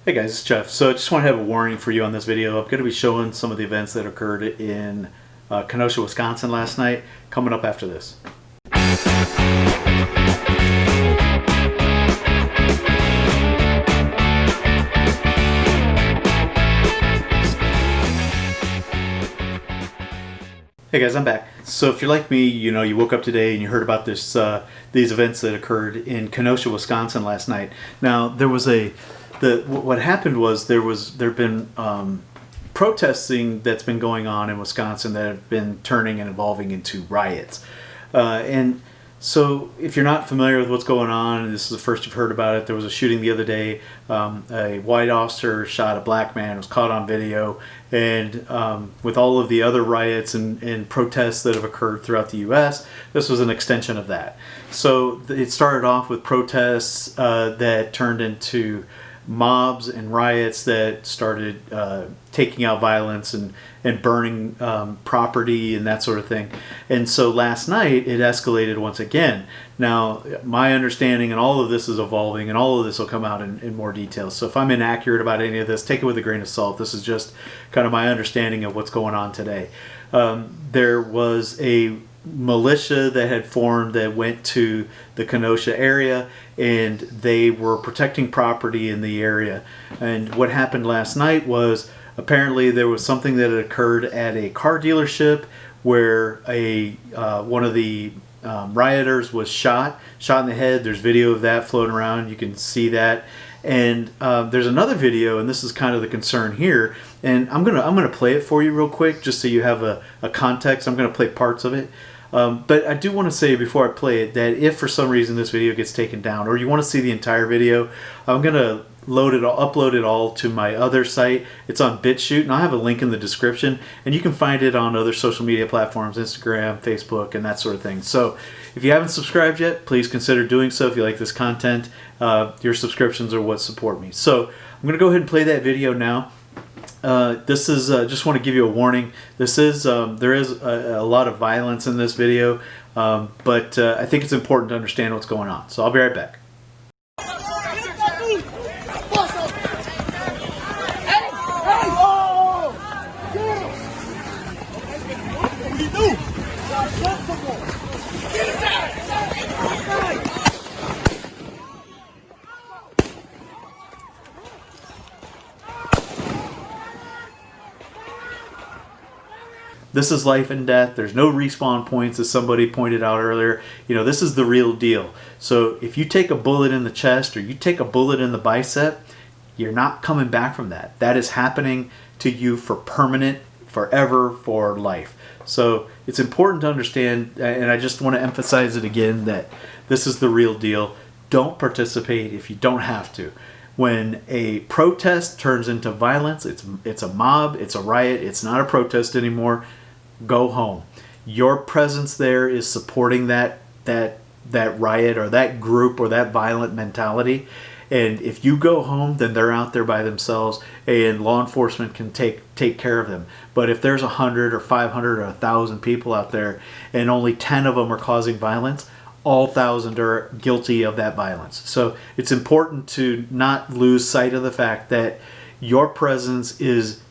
Hey guys, it's Jeff. So I just want to have a warning for you on this video. I'm going to be showing some of the events that occurred in Kenosha, Wisconsin last night, coming up after this. Hey guys, I'm back. So if you're like me, you woke up today and you heard about these events that occurred in Kenosha, Wisconsin last night. Now there was what happened was there've been protesting that's been going on in Wisconsin that have been turning and evolving into riots, and so if you're not familiar with what's going on, and this is the first you've heard about it, there was a shooting the other day. A white officer shot a black man. It was caught on video. And with all of the other riots and protests that have occurred throughout the U.S., this was an extension of that. So it started off with protests that turned into mobs and riots that started taking out violence and burning property and that sort of thing. And so last night it escalated once again. Now my understanding, and all of this is evolving, and all of this will come out in more detail. So if I'm inaccurate about any of this, take it with a grain of salt. This is just kind of my understanding of what's going on today. There was a militia that had formed that went to the Kenosha area, and they were protecting property in the area. And what happened last night was apparently there was something that had occurred at a car dealership where one of the rioters was shot in the head. There's video of that floating around. You can see that. And there's another video, and this is kind of the concern here. And I'm gonna play it for you real quick, just so you have a context. I'm gonna play parts of it. But I do want to say before I play it that if for some reason this video gets taken down, or you want to see the entire video, I'm gonna upload it all to my other site. It's on Bitchute, and I'll have a link in the description, and you can find it on other social media platforms, Instagram, Facebook, and that sort of thing. So if you haven't subscribed yet, please consider doing so. If you like this content, your subscriptions are what support me. So I'm gonna go ahead and play that video now. This is just want to give you a warning. This is there is a lot of violence in this video, but I think it's important to understand what's going on. So I'll be right back. This is life and death. There's no respawn points, as somebody pointed out earlier. This is the real deal. So if you take a bullet in the chest or you take a bullet in the bicep, you're not coming back from that. That is happening to you for permanent, forever, for life. So it's important to understand, and I just want to emphasize it again, that this is the real deal. Don't participate if you don't have to. When a protest turns into violence, it's a mob, it's a riot, it's not a protest anymore. Go home. Your presence there is supporting that riot or that group or that violent mentality. And if you go home, then they're out there by themselves, and law enforcement can take care of them. But if there's 100 or 500 or 1,000 people out there, and only 10 of them are causing violence, all 1,000 are guilty of that violence. So it's important to not lose sight of the fact that your presence is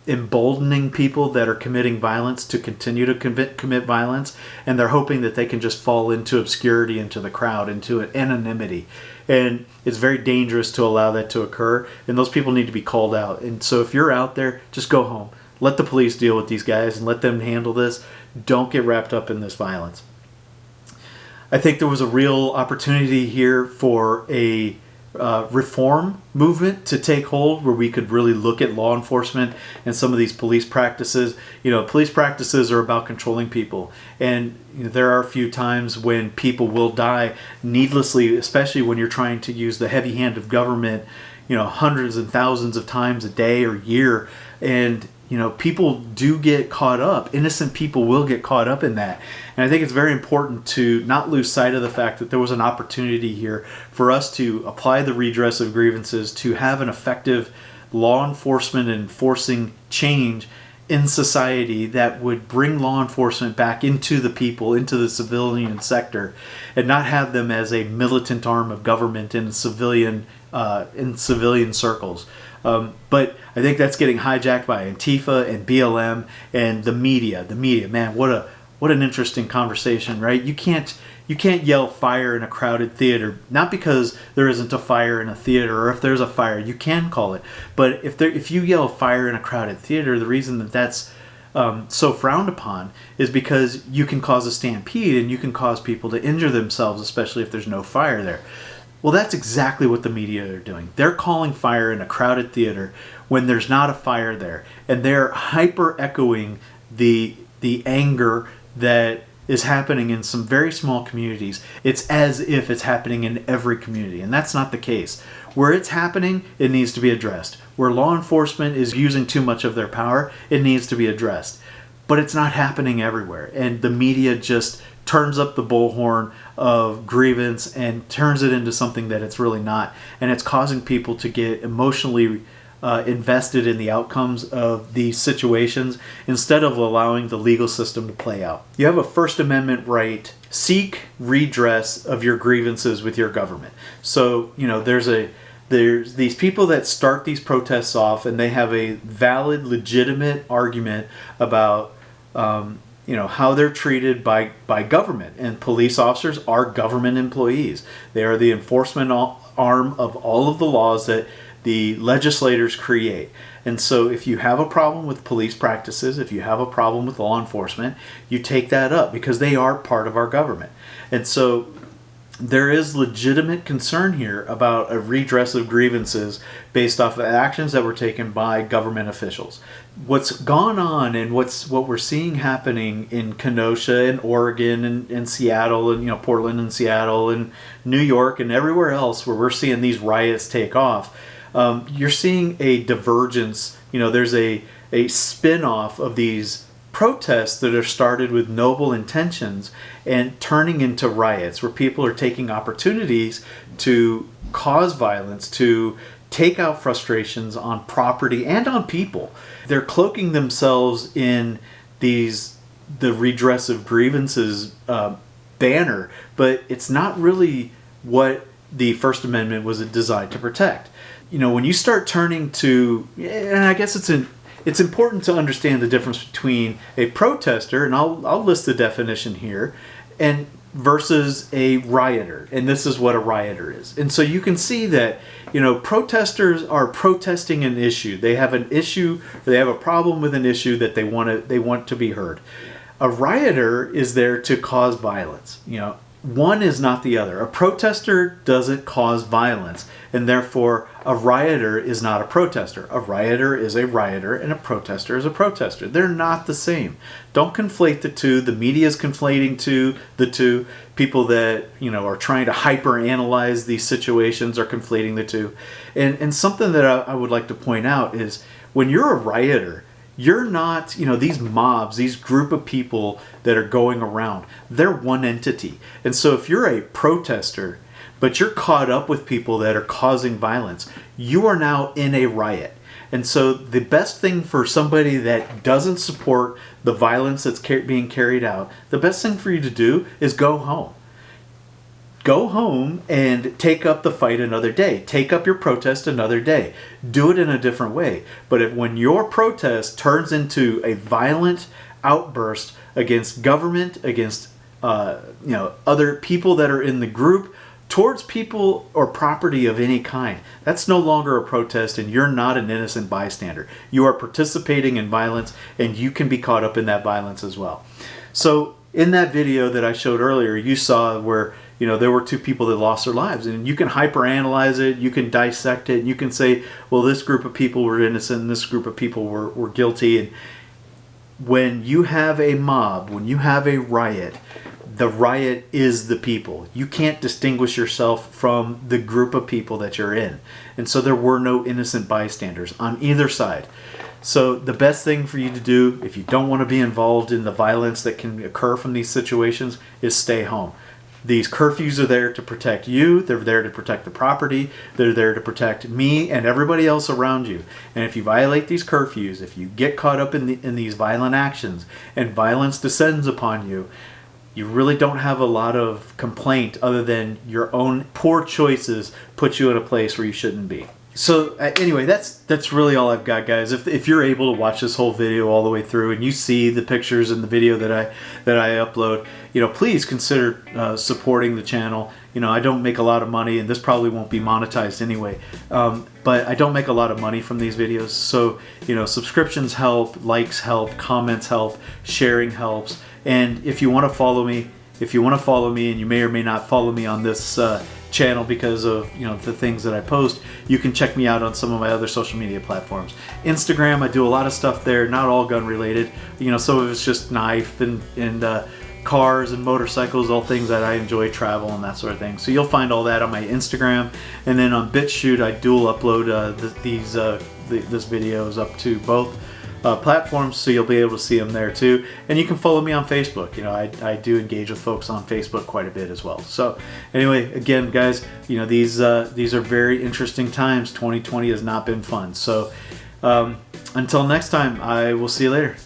emboldening people that are committing violence to continue to commit violence, and they're hoping that they can just fall into obscurity, into the crowd, into anonymity. And it's very dangerous to allow that to occur, and those people need to be called out. And so if you're out there, just go home. Let the police deal with these guys and let them handle this. Don't get wrapped up in this violence. I think there was a real opportunity here for a reform movement to take hold, where we could really look at law enforcement and some of these police practices. Police practices are about controlling people, and there are a few times when people will die needlessly, especially when you're trying to use the heavy hand of government, hundreds and thousands of times a day or year. And people do get caught up. Innocent people will get caught up in that. And I think it's very important to not lose sight of the fact that there was an opportunity here for us to apply the redress of grievances, to have an effective law enforcement enforcing change, in society that would bring law enforcement back into the people, into the civilian sector, and not have them as a militant arm of government in civilian circles. But I think that's getting hijacked by Antifa and BLM and the media. The media, man, what an interesting conversation, right? You can't yell fire in a crowded theater, not because there isn't a fire in a theater, or if there's a fire, you can call it. But if you yell fire in a crowded theater, the reason that that's so frowned upon is because you can cause a stampede and you can cause people to injure themselves, especially if there's no fire there. Well, that's exactly what the media are doing. They're calling fire in a crowded theater when there's not a fire there, and they're hyper echoing the anger that is happening in some very small communities. It's as if it's happening in every community, and that's not the case. Where it's happening, it needs to be addressed. Where law enforcement is using too much of their power, it needs to be addressed. But it's not happening everywhere, and the media just turns up the bullhorn of grievance and turns it into something that it's really not, and it's causing people to get emotionally invested in the outcomes of these situations instead of allowing the legal system to play out. You have a First Amendment right. Seek redress of your grievances with your government. So, there's these people that start these protests off, and they have a valid, legitimate argument about how they're treated by government, and police officers are government employees. They are the enforcement arm of all of the laws that the legislators create. And so if you have a problem with police practices, if you have a problem with law enforcement, you take that up because they are part of our government. And so there is legitimate concern here about a redress of grievances based off of actions that were taken by government officials. What's gone on and what we're seeing happening in Kenosha and Oregon and Seattle and Portland and Seattle and New York and everywhere else where we're seeing these riots take off, you're seeing a divergence. There's a spin-off of these protests that are started with noble intentions and turning into riots where people are taking opportunities to cause violence, to take out frustrations on property and on people. They're cloaking themselves in the redress of grievances banner, but it's not really what the First Amendment was designed to protect. When you start turning to, and I guess it's important to understand the difference between a protester, and I'll list the definition here, and versus a rioter. And this is what a rioter is. And so you can see that, protesters are protesting an issue. They have an issue, or they have a problem with an issue that they want to be heard. A rioter is there to cause violence. One is not the other. A protester doesn't cause violence, and therefore a rioter is not a protester. A rioter is a rioter, and a protester is a protester. They're not the same. Don't conflate the two. The media is conflating the two. People that are trying to hyper-analyze these situations are conflating the two. And something that I would like to point out is when you're a rioter, you're not, these mobs, these group of people that are going around, they're one entity. And so if you're a protester, but you're caught up with people that are causing violence, you are now in a riot. And so the best thing for somebody that doesn't support the violence that's being carried out, the best thing for you to do is go home. Go home and take up the fight another day. Take up your protest another day. Do it in a different way. But when your protest turns into a violent outburst against government, against other people that are in the group, towards people or property of any kind, that's no longer a protest, and you're not an innocent bystander. You are participating in violence, and you can be caught up in that violence as well. So in that video that I showed earlier, you saw where there were two people that lost their lives, and you can hyperanalyze it, you can dissect it, and you can say, well, this group of people were innocent and this group of people were guilty. And when you have a mob, when you have a riot, the riot is the people. You can't distinguish yourself from the group of people that you're in. And so there were no innocent bystanders on either side. So the best thing for you to do, if you don't want to be involved in the violence that can occur from these situations, is stay home. These curfews are there to protect you. They're there to protect the property. They're there to protect me and everybody else around you. And if you violate these curfews, if you get caught up in these violent actions and violence descends upon you, you really don't have a lot of complaint other than your own poor choices put you in a place where you shouldn't be. So anyway, that's really all I've got, guys. If you're able to watch this whole video all the way through and you see the pictures and the video that I upload, please consider supporting the channel. I don't make a lot of money, and this probably won't be monetized anyway. But I don't make a lot of money from these videos. So subscriptions help, likes help, comments help, sharing helps. And if you want to follow me, and you may or may not follow me on this channel because of the things that I post, you can check me out on some of my other social media platforms. Instagram, I do a lot of stuff there, not all gun related. Some of it's just knife and cars and motorcycles, all things that I enjoy, travel and that sort of thing. So you'll find all that on my Instagram, and then on Bitchute I dual upload this videos up to both platforms, so you'll be able to see them there too. And you can follow me on Facebook. I do engage with folks on Facebook quite a bit as well. So anyway, again, guys, these are very interesting times. 2020 has not been fun. So until next time, I will see you later.